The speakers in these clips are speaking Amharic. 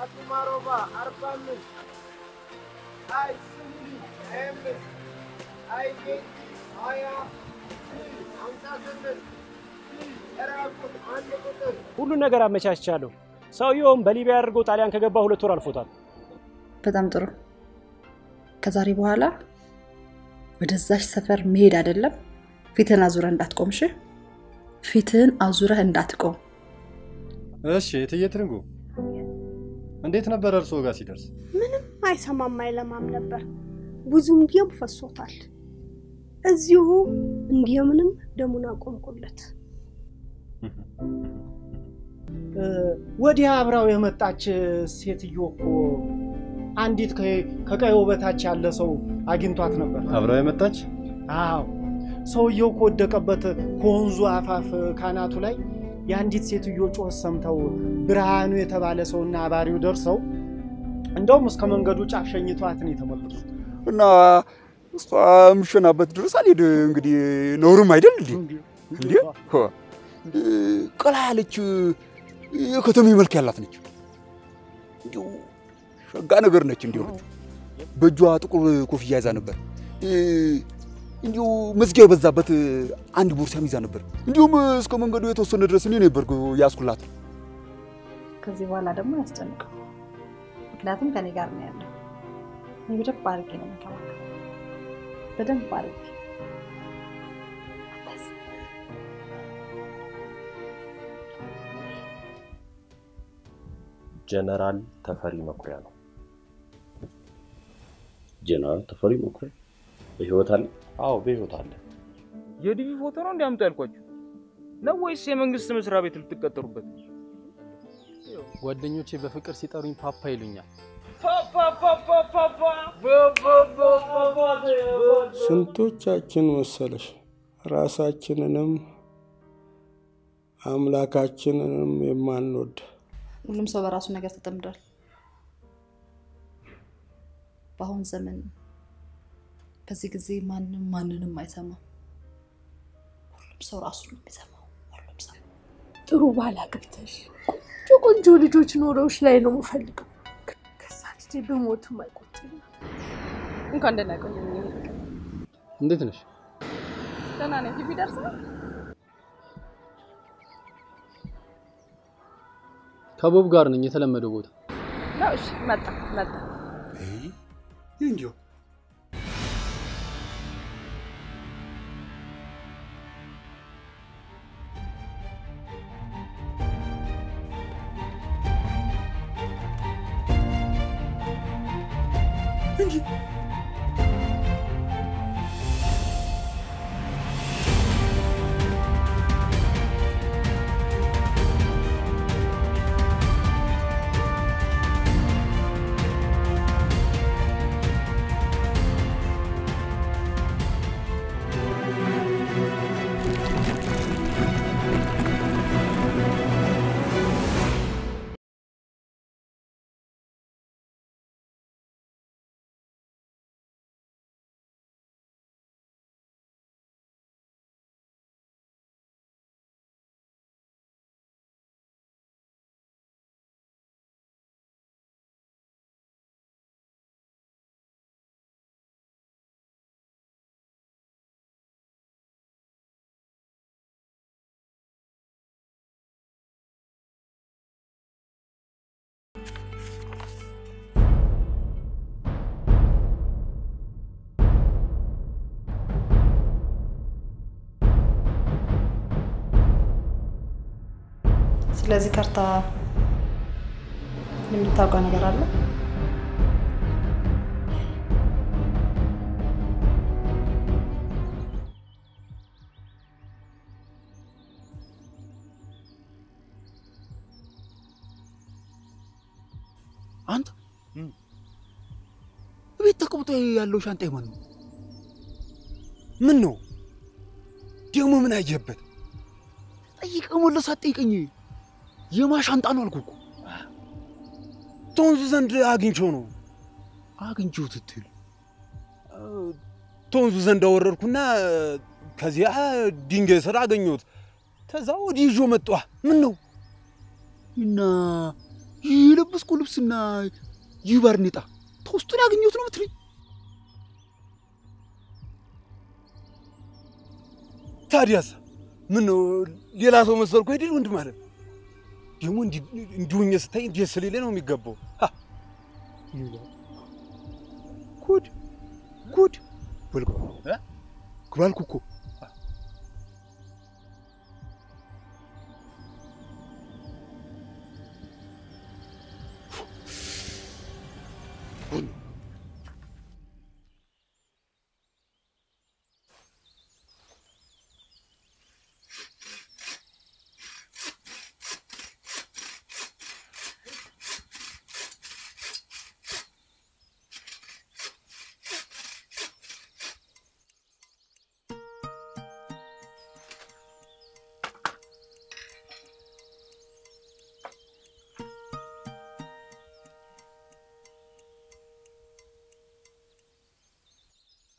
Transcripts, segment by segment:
Atumaroba, Arbamin, I Sumi, Emes, I get Aya, Ansasan, ሁሉ ነገር አመቻችቻለሁ ሰውየውም በሊቢያ አድርጎ ጣሊያን ከገባ 2 ወር አልፎታል በጣም ጥሩ ከዛሬ በኋላ ወደዛሽ ሰፈር መሄድ አይደለም ፊትን አዙረህ እንዳትቆምሽ ፊትን አዙረህ እንዳትቆም እሺ እትየትንጉ እንዴት ነበር እርሶ ጋር ሲደርስ ምንም አይሰማም አይለማም ነበር ብዙም ደም ፈሶታል እዚሁ እንዲያምንም ደሙን አቆምኩለት ወዲያ አብራው የመጣች ሴትዮኮ አንዲት ከቀዮ በታች ያለ ሰው አግኝቷት ነበር አብራው የመጣች አዎ ሰውየው ወደቀበት ኮንዙ አፋፍ ካናቱ ላይ ያንዲት ሴትዮ ጮህ ሰምተው ብርሃኑ የተባለ ሰውና አባሪው ደርሰው እንደውም እስከ መንገዱ ጫፍ ሸኝቷት ነው የተመለሱት እና ምሽናበት ድረስ አልሄድ እንግዲህ ኖርም አይደል እንዴ ቀላ ያለች የከተሜ መልክ ያላት ነች እንዴ ሸጋ ነገር ነች እንዴ በእጇ ጥቁር ኮፍያ ይዛ ነበር እንዴ መዝጊያ በዛበት አንድ ቦርሳ ይዛ ነበር እንዴም እስከ መንገዱ የተወሰነ ድረስ እኔ ነበር ያስኩላት ከዚህ በኋላ ደግሞ ያስጨንቀው ምክንያቱም ከኔ ጋር ነው ያለው እኔ በደንብ አድርጌ ነው የምከባከበው በደንብ አድርጌ ጀነራል ተፈሪ መኩሪያ ነው ጀነራል ተፈሪ መኩሪያ በህይወት አለ አዎ በህይወት አለ የዲቪ ፎቶ ነው እንዲያምጡ ያልኳችሁ ነው ወይስ የመንግስት መስሪያ ቤት ልትቀጠሩበት ጓደኞቼ በፍቅር ሲጠሩኝ ፓፓ ይሉኛል ስንቶቻችን መሰለሽ ራሳችንንም አምላካችንንም የማንወድ ሁሉም ሰው በራሱ ነገር ተጠምዷል በአሁን ዘመን በዚህ ጊዜ ማንንም አይሰማም ሁሉም ሰው ራሱን የሚሰማው ሁሉም ሰው ጥሩ ባላ ግብተሽ ቆንጆ ልጆች ኖሮሽ ላይ ነው የምፈልገው ከሳልቲ በሞቱ ማይቆጥኝ እንኳን ደህና ቆይ እንዴት ነሽ ደህና ነኝ ዲቪ ደርሰ ከቦብ ጋር ነኝ የተለመደው ቦታ ነው እሺ መጣ እንዴ ስለዚህ ካርታ የምታውቀው ነገር አለ አንተ ቤት ተቀምጦ ያለው ሻንጣ ይማን ነው ምን ነው ደግሞ ምን አየበት ጠይቀው ወለሳ ጠይቀኝ የማሻንጣ ነው አልኩ ቶንዙ ዘንድ አግኝቼው ነው አግኝቼው ትትል ቶንዙ ዘንድ አወረድኩና ከዚያ ድንጋይ ስራ አገኘሁት ተዛው ወዲጆ መጣ ምን ነው እና የለበስኩ ልብስና ይባርኔጣ ተውስጡን ያገኘሁት ነው ምትለኝ? ታዲያስ ምን ነው ሌላ ሰው መሰልኩ አይደል ወንድ ማለት ደግሞ እንዲሁኝ ስታይ ደስ ሊለኝ ነው የሚገባው። ጉድ ወልቆ ግባልኩ እኮ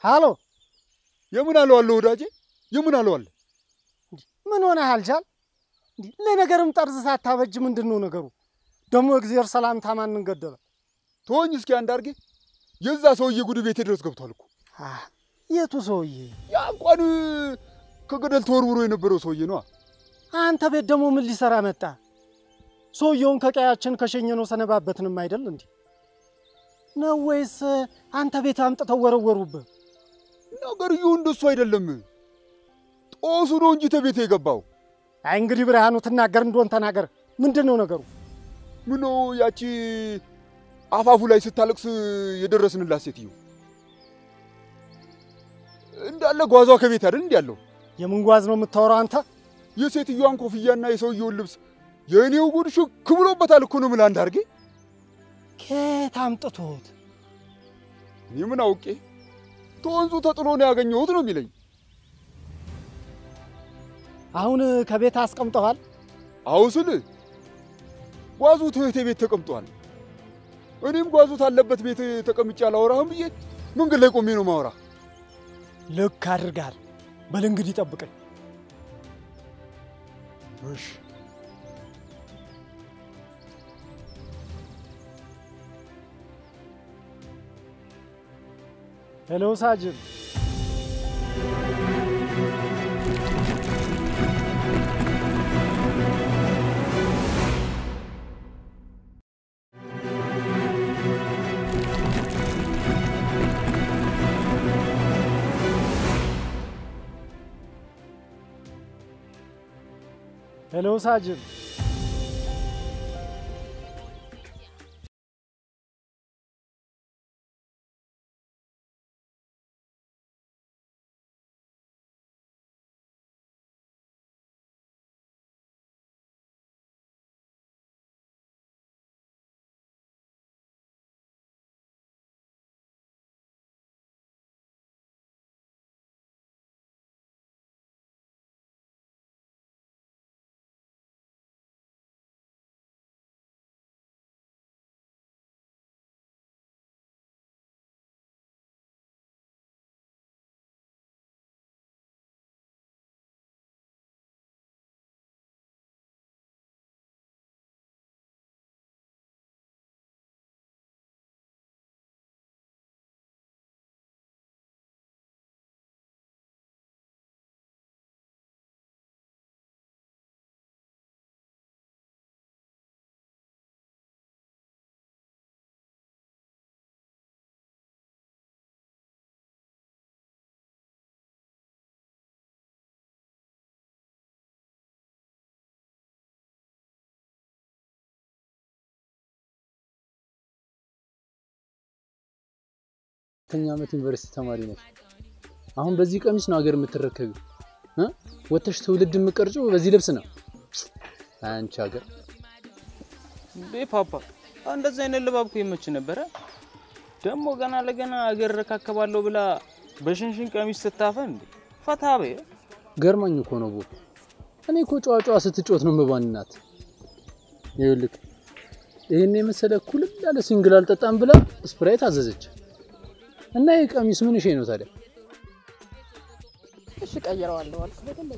ሃሎ የምን አለው ወዳጄ የምን አለው ምን ሆነሃል ጃል ለነገርም ጠርዝ ሳታበጅ ምንድነው ነገሩ ደሞ እግዚአብሔር ሰላምታ ማንን ገደለ ተወኝ እስኪ አንድ አርጌ የዛ ሰውዬ ጉድ ቤት ድረስ ገብቷል እኮ የቱ ሰውዬ ያ እንኳን ከገደል ተወርውሮ የነበረው ሰውዬ ነው አንተ ቤት ደሞ ምን ሊሰራ መጣ ሰውዬውን ከቀያችን ከሸኘነው ሰነባበትንም አይደል እንዴ ነው ወይስ አንተ ቤት አምጥተው ወረወሩብህ ነገርዩ እንደሱ አይደለም ጦሱ ነው እንጂ ተቤት የገባው አይ እንግዲህ ብርሃኑ ተናገር እንደሆነ ተናገር ምንድነው ነገሩ ምን ነው ያቺ አፋፉ ላይ ስታለቅስ የደረስንላት ሴትዮ እንዳለ ጓዟ ከቤት አይደል እንዴ ያለው የምን ጓዝ ነው የምታወራው አንተ የሴትዮዋን ኮፍያና የሰውየውን ልብስ የኔው ጉድ ሽክ ብሎበታል እኮ ነው ምላንድ አርጌ ከየት አምጥቶት ምን አውቄ ተወንዙ ተጥሎ ነው ያገኘሁት ነው የሚለኝ አሁን ከቤት አስቀምጠዋል አውስል ጓዙ ተህቴ ቤት ተቀምጧል እኔም ጓዙ ታለበት ቤት ተቀምጬ አላወራህም ብዬ መንገድ ላይ ቆሜ ነው ማወራ ልክ አድርጋል በል እንግዲህ ጠብቀኝ እሺ ሄሎ ሳጅን ሄሎ ሳጅን ተኛ ዓመት ዩኒቨርሲቲ ተማሪ ነሽ አሁን በዚህ ቀሚስ ነው ሀገር የምትረከቢው ወተሽ ትውልድ የምትቀርጪው በዚህ ልብስ ነው አንቺ ሀገር በፓፓ እንደዛ አይነት ልባብኩ ይመች ነበር ደሞ ገና ለገና ሀገር ረካከባለሁ ብላ በሽንሽን ቀሚስ ተታፈን ፈታበ ገርማኝ እኮ ነው ቦ እኔ እኮ ጫዋጫዋ ስትጮት ነው መባንናት ይልክ ይሄኔ መሰለ ኩል ያለ ሲንግል አልጠጣም ብላ ስፕራይት አዘዘች እና የቀሚስ ምን እሺ ነው ታዲያ እሺ ቀይረዋለሁ አልኩ በደንብ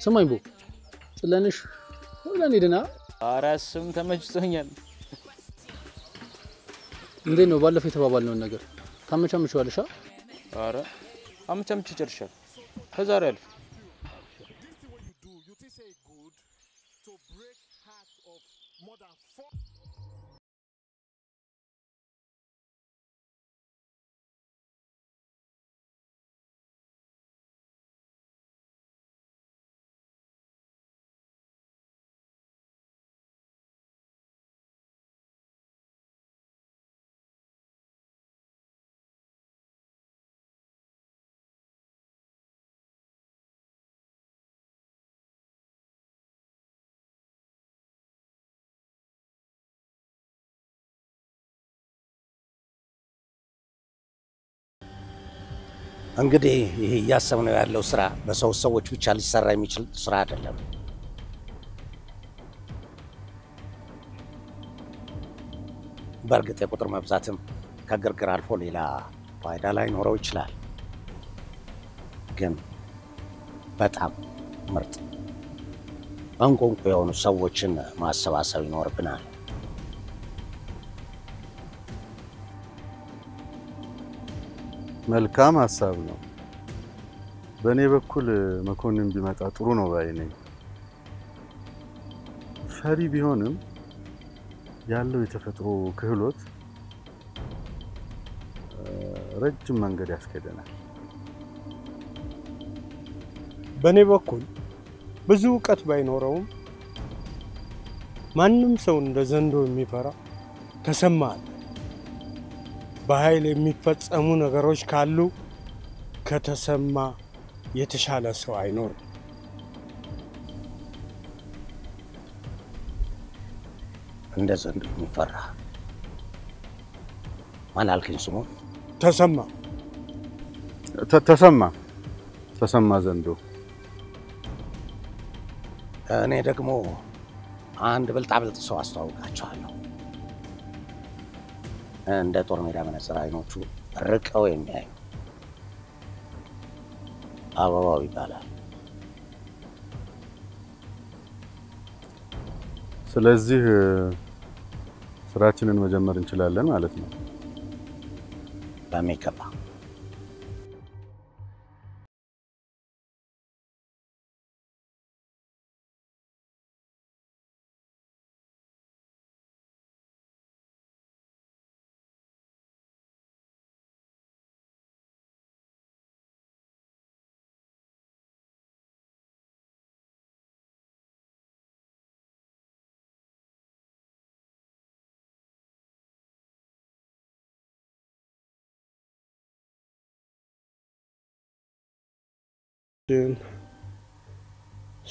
ስማኝ ቦ ጥለንሽ ወላን ሄደና አራስም ተመችቶኛል እንዴት ነው ባለፈው የተባባልነው ነገር ታመቻምቻለሽ አረ አመቻምቼ ጨርሻለሁ ከዛሬ አልፍ እንግዲህ ይሄ ያሰብነው ያለው ስራ በሰዎች ብቻ ሊሰራ የሚችል ስራ አይደለም። በእርግጥ የቁጥር መብዛትም ከግርግር አልፎ ሌላ ፋይዳ ላይ ኖረው ይችላል። ግን በጣም ምርጥ እንቁ የሆኑ ሰዎችን ማሰባሰብ ይኖርብናል። መልካም ሐሳብ ነው። በእኔ በኩል መኮንን ቢመጣ ጥሩ ነው ባይ ነኝ። ፈሪ ቢሆንም ያለው የተፈጥሮ ክህሎት ረጅም መንገድ ያስኬደናል። በእኔ በኩል ብዙ ዕውቀት ባይኖረውም ማንም ሰው እንደ ዘንዶ የሚፈራ ተሰማ አለ። በኃይል የሚፈጸሙ ነገሮች ካሉ ከተሰማ የተሻለ ሰው አይኖርም። እንደ ዘንዶ የሚፈራ ማን አልከኝ ስሙ? ተሰማ ተሰማ ዘንዶ። እኔ ደግሞ አንድ ብልጣብልጥ ሰው አስተዋውቃቸዋለሁ። እንደ ጦር ሜዳ መነጽር አይኖቹ ርቀው የሚያዩ አበባው ይባላል። ስለዚህ ስራችንን መጀመር እንችላለን ማለት ነው። በሚገባ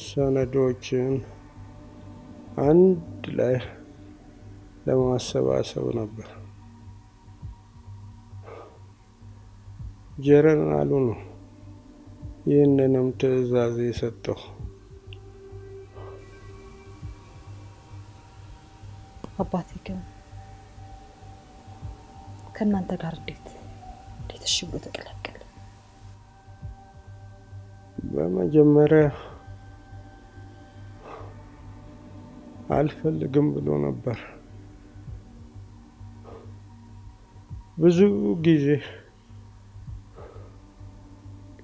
ሰነዶችን አንድ ላይ ለማሰባሰብ ነበር። ጀነራሉ ነው ይህንንም ትዕዛዝ የሰጠው። አባቴ ግን ከእናንተ ጋር እንዴት እሺ ብሎ ተቀላቀለ? በመጀመሪያ አልፈልግም ብሎ ነበር። ብዙ ጊዜ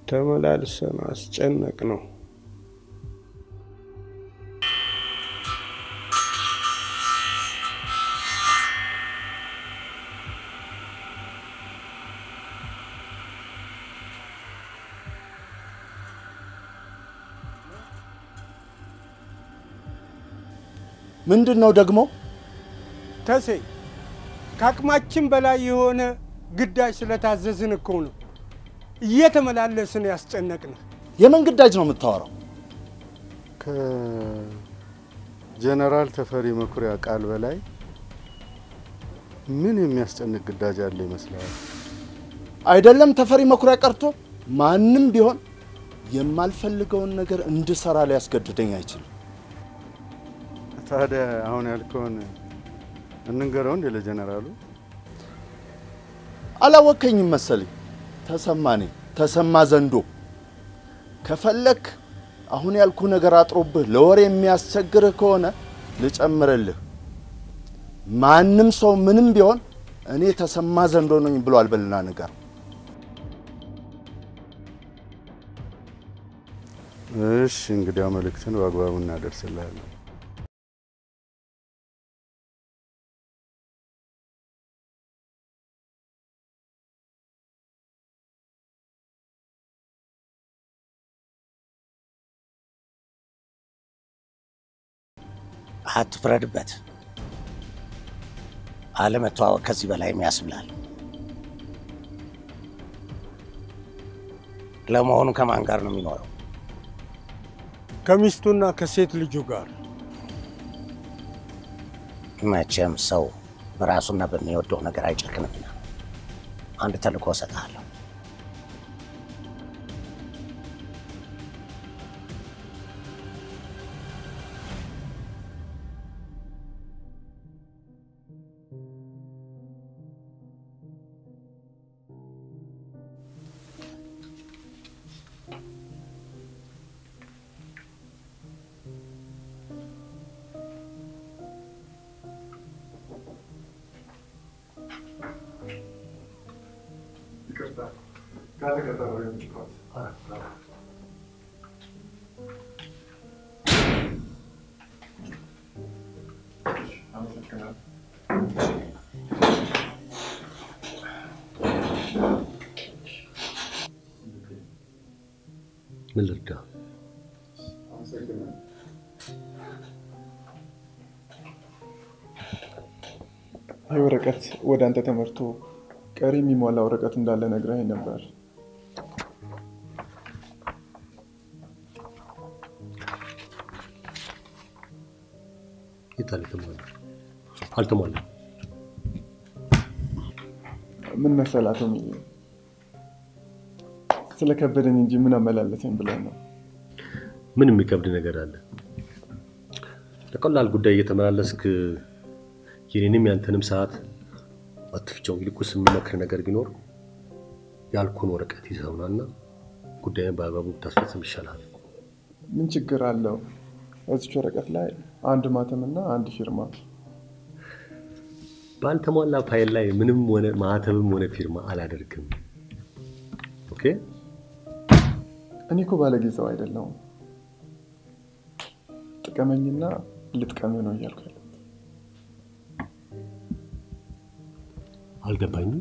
ተመላልሰን አስጨነቅ ነው። ምንድነው ደግሞ? ተሴ ከአቅማችን በላይ የሆነ ግዳጅ ስለታዘዝን እኮ ነው እየተመላለስን ያስጨነቅን። የምን ግዳጅ ነው የምታወራው? ከጀነራል ተፈሪ መኩሪያ ቃል በላይ ምን የሚያስጨንቅ ግዳጅ አለ ይመስላል? አይደለም ተፈሪ መኩሪያ ቀርቶ ማንም ቢሆን የማልፈልገውን ነገር እንድሰራ ሊያስገድደኝ አይችልም። ታዲያ አሁን ያልከውን እንንገረው እንደ ለጀነራሉ። አላወከኝም መሰለኝ። ተሰማ ዘንዶ። ከፈለክ አሁን ያልኩ ነገር አጥሮብህ ለወሬ የሚያስቸግርህ ከሆነ ልጨምርልህ። ማንም ሰው ምንም ቢሆን እኔ ተሰማ ዘንዶ ነኝ ብሏል በልና ነገር። እሺ እንግዲያው መልእክትን በአግባቡ እናደርስልሃለን። አትፍረድበት። አለመተዋወቅ ከዚህ በላይ የሚያስብላል። ለመሆኑ ከማን ጋር ነው የሚኖረው? ከሚስቱና ከሴት ልጁ ጋር። መቼም ሰው በራሱና በሚወደው ነገር አይጨክንምና አንድ ተልእኮ እሰጥሃለሁ። ምን ልርዳ? ይህ ወረቀት ወደ አንተ ተመርቶ ቀሪ የሚሟላ ወረቀት እንዳለ ነግረኸኝ ነበር። የት አለ? አልተሟላም። ምን መሰለህ አቶ ሚሊ፣ ስለከበደኝ እንጂ ምን አመላለሰኝ ብለህ ነው። ምን የሚከብድ ነገር አለ? ለቀላል ጉዳይ እየተመላለስክ የኔንም ያንተንም ሰዓት አትፍጨው። ይልቁንስ የሚመክር ነገር ቢኖር ያልኩን ወረቀት ይዘውናና ጉዳይን በአግባቡ ብታስፈጽም ይሻላል። ምን ችግር አለው? እዚች ወረቀት ላይ አንድ ማተምና አንድ ፊርማ። ባልተሟላ ፋይል ላይ ምንም ሆነ ማተብም ሆነ ፊርማ አላደርግም። ኦኬ? እኔ እኮ ባለጌ ሰው አይደለሁም። ጥቀመኝና ልጥቀምህ ነው እያልኩ ያለሁት። አልገባኝም።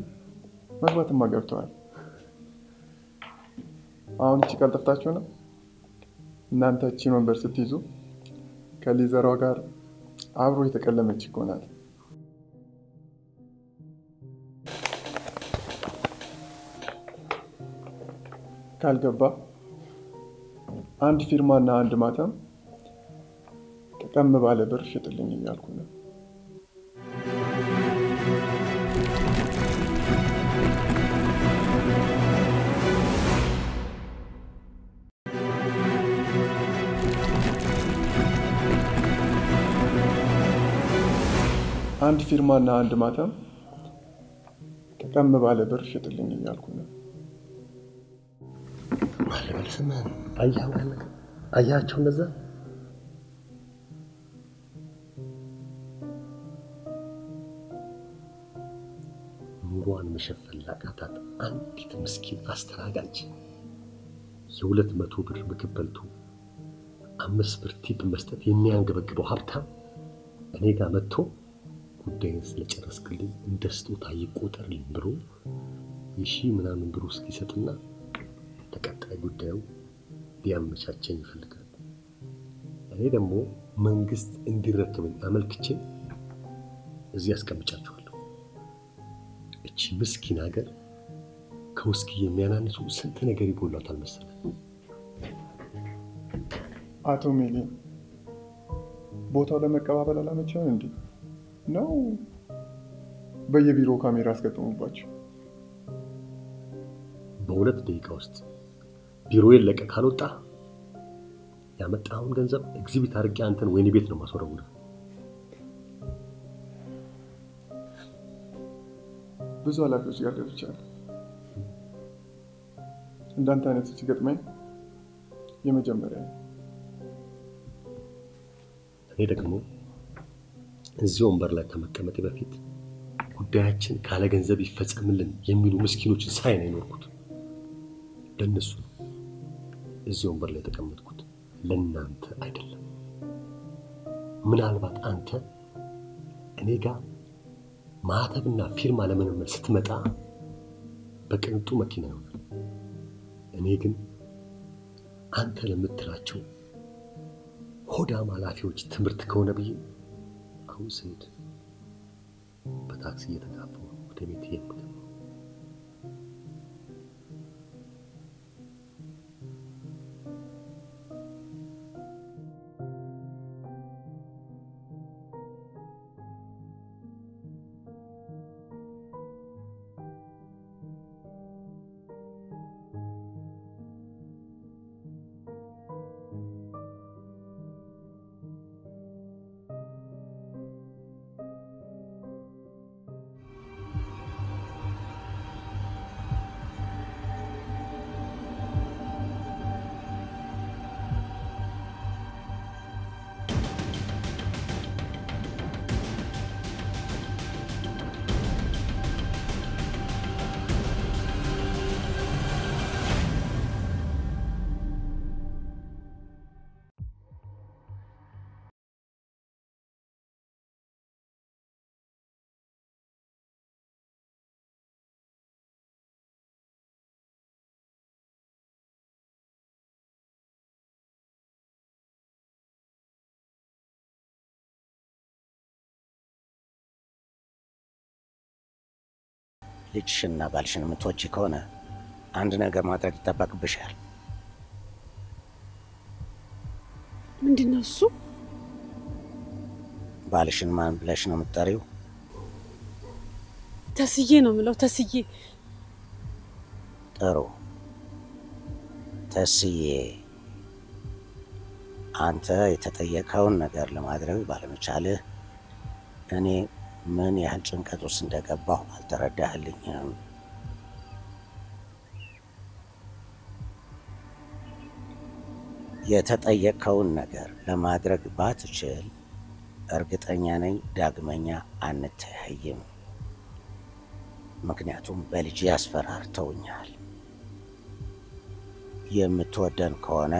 መግባትማ ገብተዋል። አሁን እቺ ቃል ጠፍታችሁ ነው? እናንተ እቺን ወንበር ስትይዙ ከሊዘሯ ጋር አብሮ የተቀለመች ይሆናል። ካልገባ አንድ ፊርማና አንድ ማተም ጠቀም ባለ ብር ሽጥልኝ እያልኩ ነው። አንድ ፊርማና አንድ ማተም ጠቀም ባለ ብር ሽጥልኝ እያልኩ ነው። ማለበልስም አያቸው እነዛ ኑሯን መሸፈን ላቃታት አንዲት ምስኪን አስተናጋጅ 200 ብር ምግብ በልቶ 5 ብር ቲፕ መስጠት የሚያንገበግበው ሀብታም እኔ ጋር መጥቶ ጉዳይን ስለጨረስክልኝ እንደ ስጦታ ይቆጠርልኝ ብሎ ምናምን ብር እስኪሰጥና ተቀጣይ ጉዳዩ ሊያመቻቸኝ ይፈልጋል። እኔ ደግሞ መንግስት እንዲረከበኝ አመልክቼ እዚህ አስቀምጫቸዋለሁ። እቺ ምስኪን ሀገር ከውስኪ የሚያናንሱ ስንት ነገር ይጎላታል መሰለህ። አቶ ሚሊ ቦታው ለመቀባበል አላመቸም እንዴ? ነው በየቢሮ ካሜራ አስገጥሙባቸው። በሁለት ደቂቃ ውስጥ ቢሮዬን ለቀህ ካልወጣ ያመጣኸውን ገንዘብ ኤግዚቢት አድርጌ አንተን ወይኔ ቤት ነው ማስወረውልህ። ብዙ ኃላፊዎች ጋር ገብቻለሁ። እንዳንተ አይነቱ ሲገጥመኝ የመጀመሪያ እኔ ደግሞ እዚህ ወንበር ላይ ከመቀመጤ በፊት ጉዳያችን ካለ ገንዘብ ይፈጸምልን የሚሉ ምስኪኖችን ሳይ ነው የኖርኩት። ለነሱ ነው እዚህ ወንበር ላይ ተቀመጥኩት፣ ለናንተ አይደለም። ምናልባት አንተ እኔ ጋር ማህተብና ፊርማ ለመመልመል ስትመጣ በቅንጡ መኪና ይሆናል። እኔ ግን አንተ ለምትላቸው ሆዳም ኃላፊዎች ትምህርት ከሆነ ብዬ አሁን ስሄድ በታክሲ እየተጋፋሁ ወደ ቤት የምገባው። ልጅሽና ባልሽን የምትወጂ ከሆነ አንድ ነገር ማድረግ ይጠበቅብሻል። ምንድነው እሱ? ባልሽን ማን ብለሽ ነው የምትጠሪው? ተስዬ ነው የምለው። ተስዬ። ጥሩ ተስዬ፣ አንተ የተጠየቀውን ነገር ለማድረግ ባለመቻልህ እኔ ምን ያህል ጭንቀት ውስጥ እንደገባሁ አልተረዳህልኝም። የተጠየቀውን ነገር ለማድረግ ባትችል እርግጠኛ ነኝ ዳግመኛ አንተያይም። ምክንያቱም በልጅ ያስፈራርተውኛል። የምትወደን ከሆነ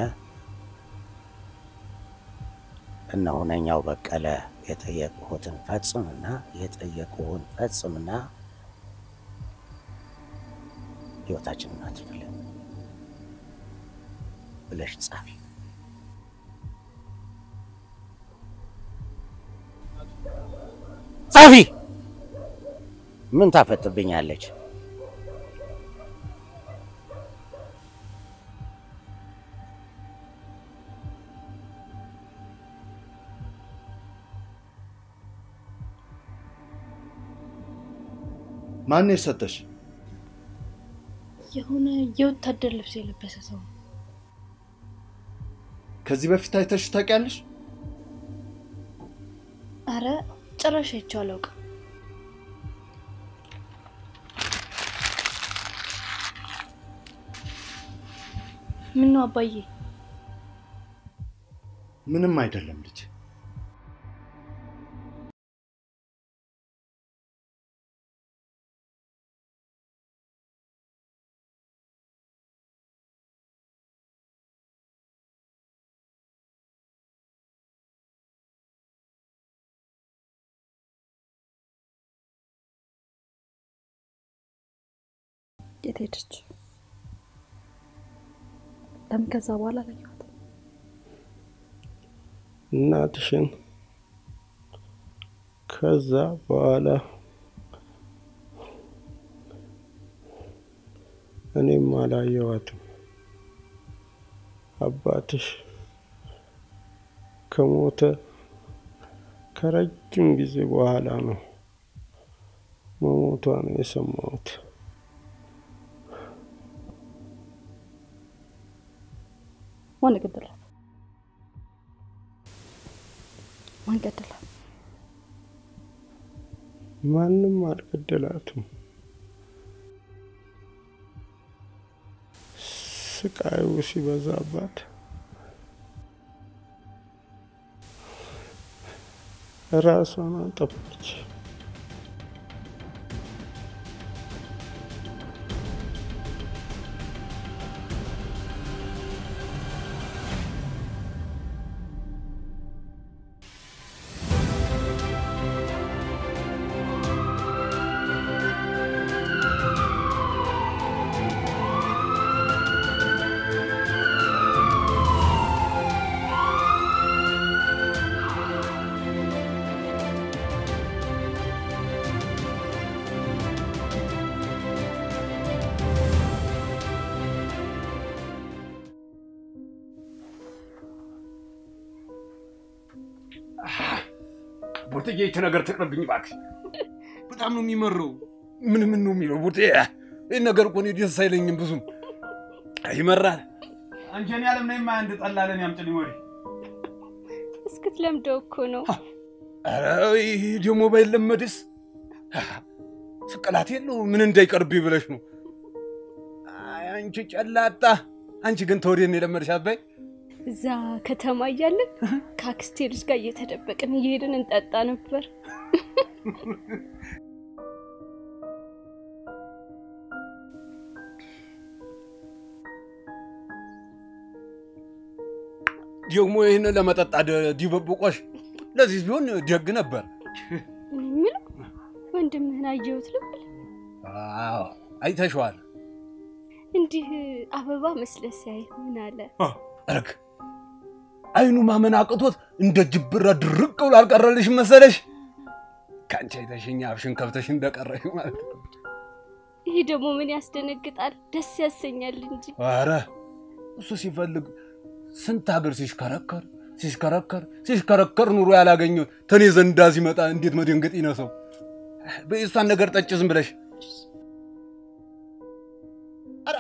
እነ ሁነኛው በቀለ የጠየቁህን ፈጽምና ህይወታችንን አትርፍልን ብለሽ ጻፊ። ጻፊ። ምን ታፈጥብኛለች? ማን የሰጠሽ? የሆነ የወታደር ልብስ የለበሰ ሰው። ከዚህ በፊት አይተሽ ታውቂያለሽ? አረ ጭራሽ አይቼው አላውቅም። ምን ነው አባዬ? ምንም አይደለም ልጅ። የት ሄደች? ለምን ከዛ በኋላ አላየኋት? እናትሽን ከዛ በኋላ እኔም አላየኋትም። አባትሽ ከሞተ ከረጅም ጊዜ በኋላ ነው መሞቷን የሰማሁት። ማን ገደላት? ማን ገደላት? ማንም አልገደላትም። ስቃዩ ሲበዛባት ራሷን አጠፋች። ቡርቴ ይቺ ነገር ትቅርብኝ እባክሽ። በጣም ነው የሚመረው። ምን ነው የሚለው ቡርቴ? ይሄ ነገር እኮ ነው ደስ አይለኝም ብዙም ይመራል። አንጀኔ ዓለም ነይማ አንድ ጠላለን ያምጥልኝ ወሬ እስክትለምደው እኮ ነው። ኧረ ይሄ ደግሞ ባይለመድስ ስቅላት የለው ምን እንዳይቀርብኝ ብለሽ ነው። አይ አንቺ ጨላጣ፣ አንቺ ግን ተወዴት ነው የለመድሽ አባይ? እዛ ከተማ እያለን ከአክስቴ ልጅ ጋር እየተደበቅን እየሄድን እንጠጣ ነበር። ደግሞ ይሄን ለመጠጣ ዲበብቆሽ ለዚህ ቢሆን ደግ ነበር። ምን ወንድምህን አየሁት ልብል? አዎ አይተሽዋል። እንዲህ አበባ መስለስ ያይ ምን አለ? አረክ አይኑ ማመን አቅቶት እንደ ጅብራ ድርቅ ብሎ አልቀረልሽ መሰለሽ? ካንቺ አይተሽኛ አፍሽን ከፍተሽ እንደቀረሽ ማለት ነው። ይሄ ደግሞ ምን ያስደነግጣል? ደስ ያሰኛል እንጂ። አረ እሱ ሲፈልግ ስንት ሀገር ሲሽከረከር ኑሮ ያላገኘው ተኔ ዘንዳ ሲመጣ እንዴት መደንገጥ ይነሰው? በእሷን ነገር ጠጭ ዝም ብለሽ። አረ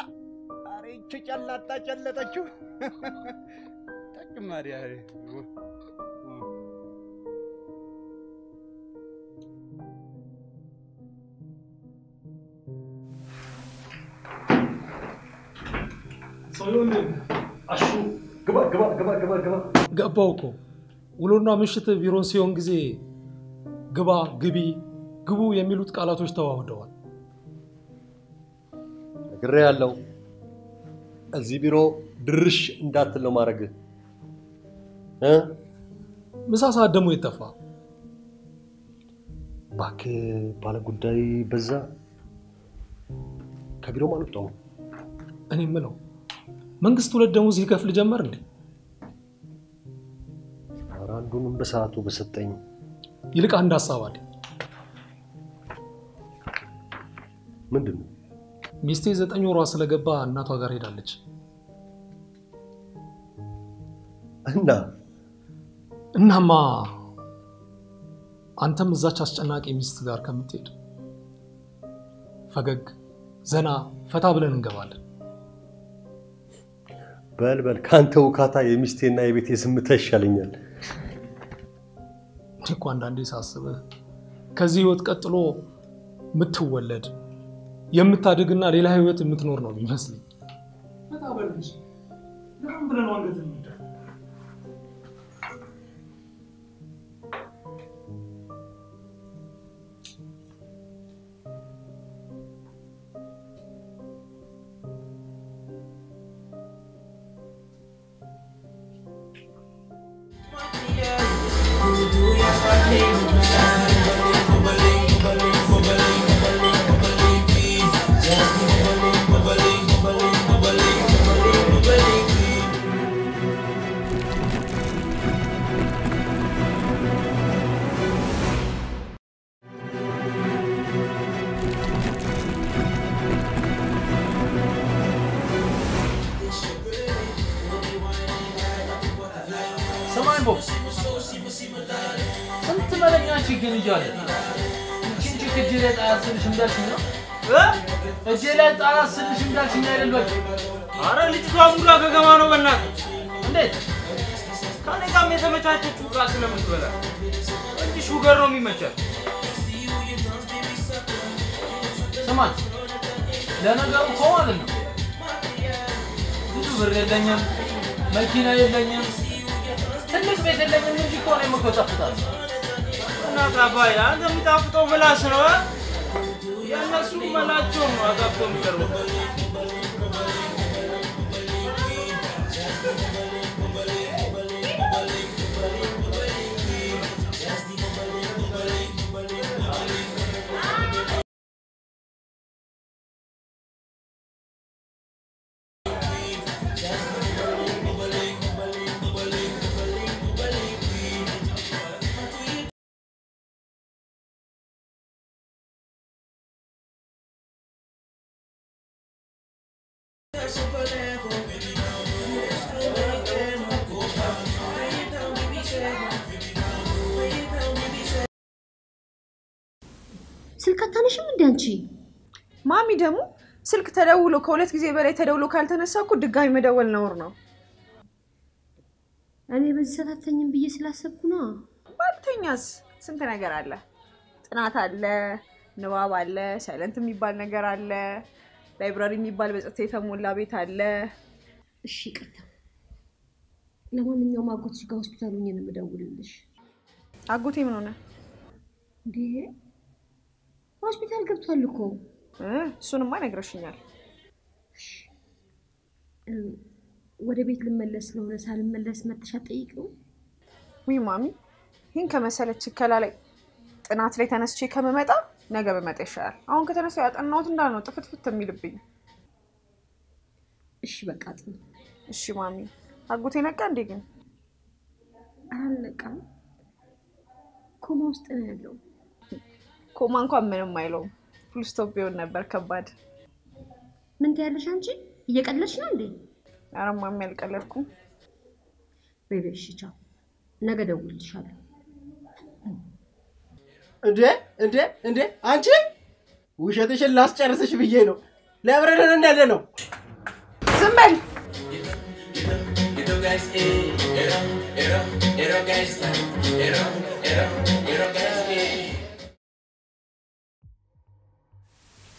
እቺ ጨላጣ ጨለጠችው። ጠጭ ማሪያ ሰውዬውን አሹ ግባ ገባው እኮ ውሎና ምሽት ቢሮን ሲሆን ጊዜ ግባ ግቢ ግቡ የሚሉት ቃላቶች ተዋውደዋል። ግሬ ያለው እዚህ ቢሮ ድርሽ እንዳትለው ማድረግ ምሳ ሰዓት ደግሞ ይተፋ ባክ ባለ ጉዳይ በዛ ከቢሮ ማለት ነው። እኔ የምለው መንግስት ሁለት ደሞዝ ይከፍል ጀመር እንዴ? አንዱንም በሰዓቱ በሰጠኝ ይልቅ አንድ ሐሳብ አለ። ምንድነው? ሚስቴ 9 ወሯ ስለገባ እናቷ ጋር ሄዳለች። እናማ አንተም እዛች አስጨናቂ ሚስት ጋር ከምትሄድ ፈገግ ዘና ፈታ ብለን እንገባለን። በልበል ካንተ ውካታ የሚስቴና የቤቴ ዝምታ ይሻለኛል። እኮ አንዳንዴ ሳስብህ ከዚህ ህይወት ቀጥሎ የምትወለድ የምታድግና ሌላ ህይወት የምትኖር ነው የሚመስለኝ። በጣበል እንጂ ለምን ብለን አንገት እንደ ሰማይ ቦክስ ስንት መለኛ ችግር ይያለ እንቺ እጄ ላይ ጣያስልሽ እንዳልሽኝ ነው እጄ ላይ ጣያስልሽ እንዳልሽኝ አይደለም? አረ ልጅቷ ሙላ ገገማ ነው በእናትህ። እንዴት ካኔ ጋር የተመቻቸችው ቃል ስለምትበላ እንጂ ሹገር ነው የሚመቻት። ሰማይ ለነገሩ እኮ ማለት ነው ብዙ ብር የለኝም መኪና የለኝም ትንሽ ቤት የለኝም እንጂ እኮ ነው የምቆጣፍጣት። እና ካባይ አንተ የምታፍጠው ምላስ ነው የእነሱ መላቸው ነው አጋብቶ የሚቀርበው ስልክ አታነሽም እንዴ አንቺ? ማሚ ደግሞ ስልክ ተደውሎ ከሁለት ጊዜ በላይ ተደውሎ ካልተነሳኩ ድጋሚ መደወል ነውር ነው። እኔ በዚህ ሰዓት አትተኝም ብዬ ስላሰብኩ ነው። ባልተኛስ ስንት ነገር አለ። ጥናት አለ፣ ንባብ አለ፣ ሳይለንት የሚባል ነገር አለ፣ ላይብራሪ የሚባል በጸጥታ የተሞላ ቤት አለ። እሺ ይቅርታ። ለማንኛውም አጎትሽ ጋር ሆስፒታል ሆኜ ነው የምደውልልሽ። አጎቴ ምን ሆነ እንዴ? ሆስፒታል ገብቷል እኮ። እሱንማ ነግረሽኛል። ወደ ቤት ልመለስ ስለሆነ ሳልመለስ መተሻ ጠይቀው። ወይ ማሚ ይሄን ከመሰለች ከላላይ ጥናት ላይ ተነስቼ ከመመጣ ነገ በመጣ ይሻላል። አሁን ከተነሳው ያጠናሁት እንዳልነው ጥፍትፍት የሚልብኝ። እሺ በቃ ጥሩ። እሺ ማሚ አጎቴ ነቃ እንዴ? ግን አልነቃም። ኮማ ውስጥ ነው ያለው። ኮማ እንኳን ምንም አይለውም። ፉል ስቶፕ ቢሆን ነበር ከባድ። ምን ትያለሽ አንቺ? እየቀለድሽ ነው እንዴ? ኧረ ማሚ አልቀለድኩም። በይበሽ ቻው። ነገ ደውልልሻለሁ። እንዴ አንቺ ውሸትሽን ላስጨርስሽ ብዬ ነው። ለብረን እንዳለ ነው። ዝም በል።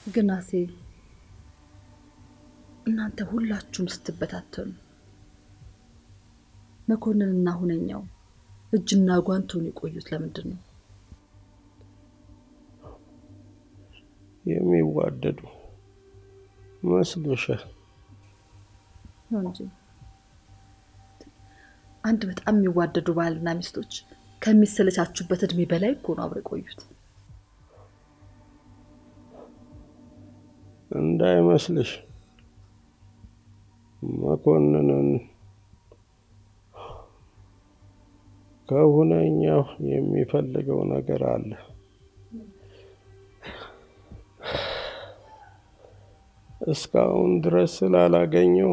ግን አሴ እናንተ ሁላችሁም ስትበታተኑ መኮንንና ሁነኛው እጅና ጓንቱን የቆዩት ለምንድን ነው? የሚዋደዱ መስሎሻል? ነው እንጂ አንድ በጣም የሚዋደዱ ባልና ሚስቶች ከሚሰለቻቹበት እድሜ በላይ እኮ ነው አብረው የቆዩት። እንዳይመስልሽ መኮንንን ከሁነኛው የሚፈልገው ነገር አለ። እስካሁን ድረስ ስላላገኘው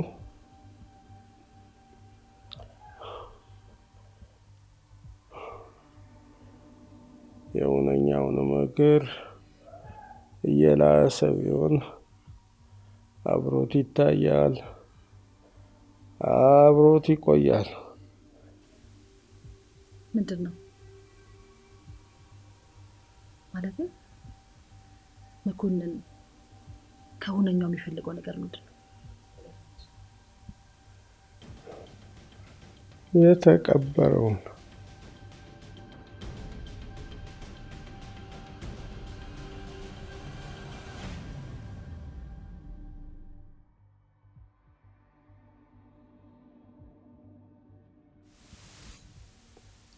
የሁነኛውን እግር እየላሰ ቢሆን አብሮት ይታያል፣ አብሮት ይቆያል። ምንድነው ማለት? መኮንን ከሁነኛው የሚፈልገው ነገር ምንድነው? የተቀበረውን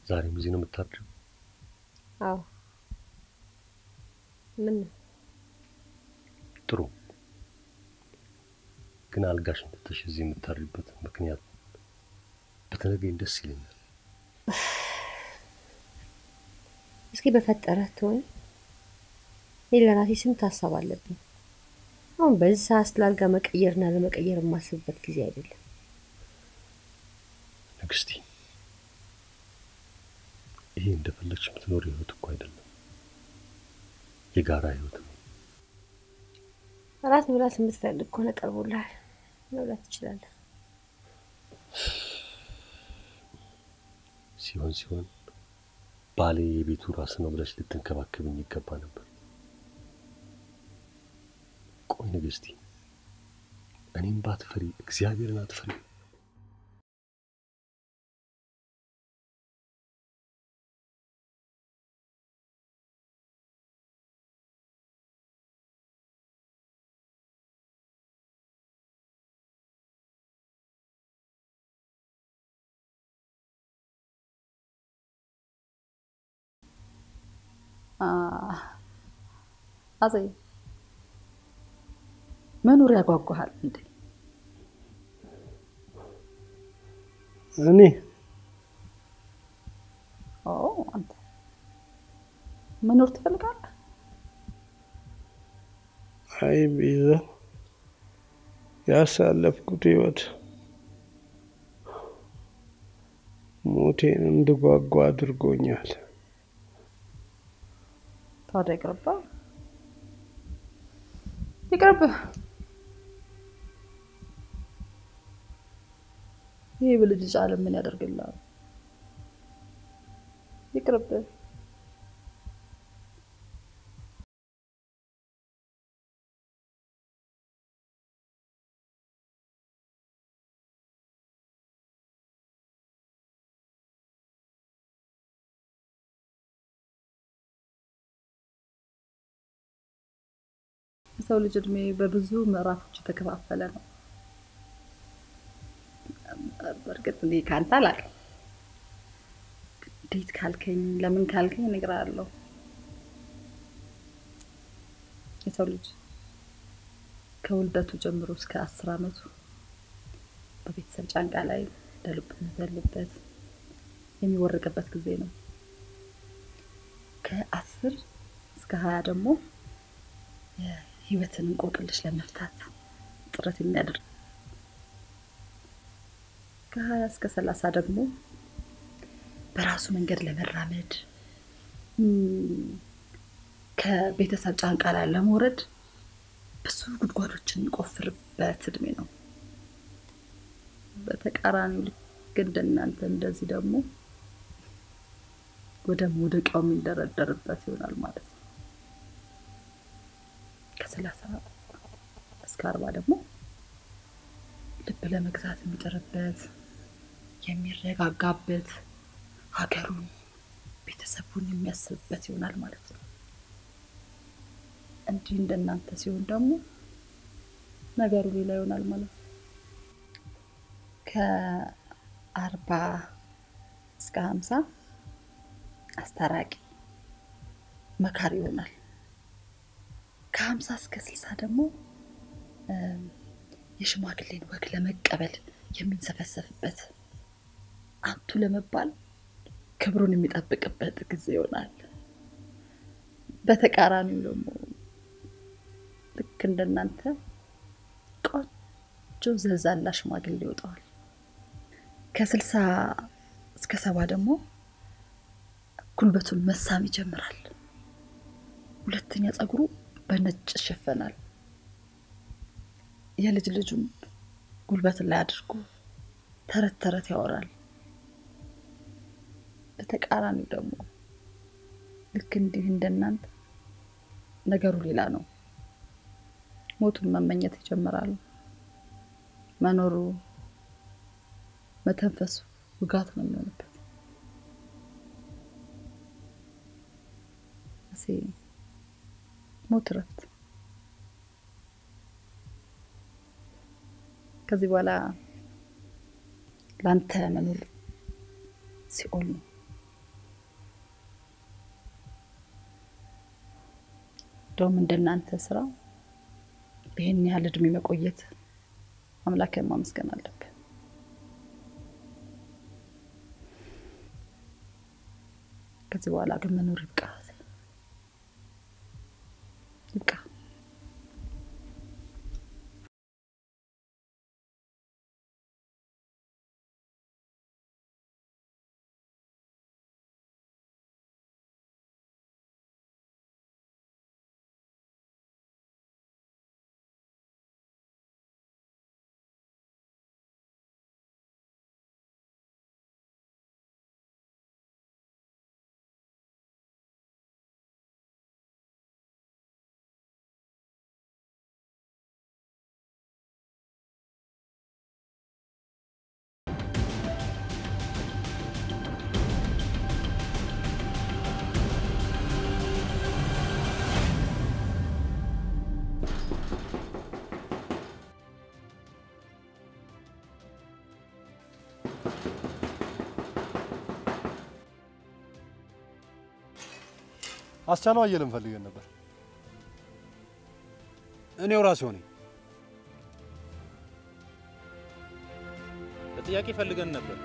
ዛሬም እዚህ ነው የምታድሪው? አዎ። ምን ጥሩ። ግን አልጋሽን ትተሽ እዚህ የምታድሪበት ምክንያት በተነገረኝ ደስ ይለኛል። እስኪ በፈጠረህ ትሆን ለራሴ ስንት ሀሳብ አለብኝ። አሁን በዚህ ሰዓት ስላልጋ መቀየርና ለመቀየር የማስብበት ጊዜ አይደለም። ንግስቲ፣ ይሄ እንደፈለግሽ የምትኖር ህይወት እኮ አይደለም፣ የጋራ ህይወት ነው። እራት መብላት የምትፈልግ ከሆነ ቀርቦልሃል፣ መብላት ትችላለህ። ሲሆን ባሌ የቤቱ ራስ ነው ብለሽ ልትንከባከብኝ ይገባ ነበር። ቆይ ንግስቲ፣ እኔም ባትፈሪ እግዚአብሔርን አትፈሪ? አዘይ መኖር ያጓጓሃል እንዴ? እኔ አንተ መኖር ትፈልጋለህ? አይ ቤዛ፣ ያሳለፍኩት ህይወት ሞቴን እንድጓጓ አድርጎኛል። ታዲያ ይቅርብህ ይቅርብህ። ይህ ብልጭ ዓለም ምን ያደርግልሃል? ይቅርብህ። የሰው ልጅ እድሜ በብዙ ምዕራፎች የተከፋፈለ ነው። በእርግጥ እኔ ካንተ አላውቅም። እንዴት ካልከኝ ለምን ካልከኝ እነግርሃለሁ። የሰው ልጅ ከውልደቱ ጀምሮ እስከ 10 ዓመቱ በቤተሰብ ጫንቃ ላይ ደልብ የሚዘልበት የሚወርቅበት ጊዜ ነው። ከ10 እስከ 20 ደግሞ ህይወትን እንቆቅልሽ ለመፍታት ጥረት የሚያደርግ፣ ከ20 እስከ 30 ደግሞ በራሱ መንገድ ለመራመድ ከቤተሰብ ጫንቃ ላይ ለመውረድ ብዙ ጉድጓዶችን የሚቆፍርበት እድሜ ነው። በተቃራኒው ልክ እንደናንተ እንደዚህ ደግሞ ወደ መውደቂያው የሚንደረደርበት ይሆናል ማለት ነው። ከ30 እስከ 40 ደግሞ ልብ ለመግዛት የሚጥርበት የሚረጋጋበት ሀገሩን ቤተሰቡን የሚያስብበት ይሆናል ማለት ነው። እንዲህ እንደናንተ ሲሆን ደግሞ ነገሩ ሌላ ይሆናል ማለት ነው። ከ40 እስከ 50 አስታራቂ መካሪ ይሆናል። ከ50 እስከ 60 ደግሞ የሽማግሌን ወግ ለመቀበል የሚንሰፈሰፍበት አንቱ ለመባል ክብሩን የሚጠብቅበት ጊዜ ይሆናል። በተቃራኒው ደግሞ ልክ እንደናንተ ቆንጆ ዘልዛላ ሽማግሌ ይወጣዋል። ከ60 እስከ 70 ደግሞ ጉልበቱን መሳም ይጀምራል። ሁለተኛ ፀጉሩ በነጭ ይሸፈናል። የልጅ ልጁን ጉልበት ላይ አድርጎ ተረት ተረት ያወራል። በተቃራኒው ደግሞ ልክ እንዲህ እንደናንተ ነገሩ ሌላ ነው። ሞቱን መመኘት ይጀምራሉ። መኖሩ መተንፈሱ ውጋት ነው የሚሆንበት። ሞት እረፍት። ከዚህ በኋላ ላንተ መኖር ሲኦል ነው። እንደውም እንደናንተ ስራ ይሄን ያህል እድሜ መቆየት አምላክን ማመስገን አለብህ። ከዚህ በኋላ ግን መኖር ይብቃ ይብቃ። አስቻለው አየለም ፈልገን ነበር። እኔው ራሴው ነኝ። ለጥያቄ ፈልገን ነበር።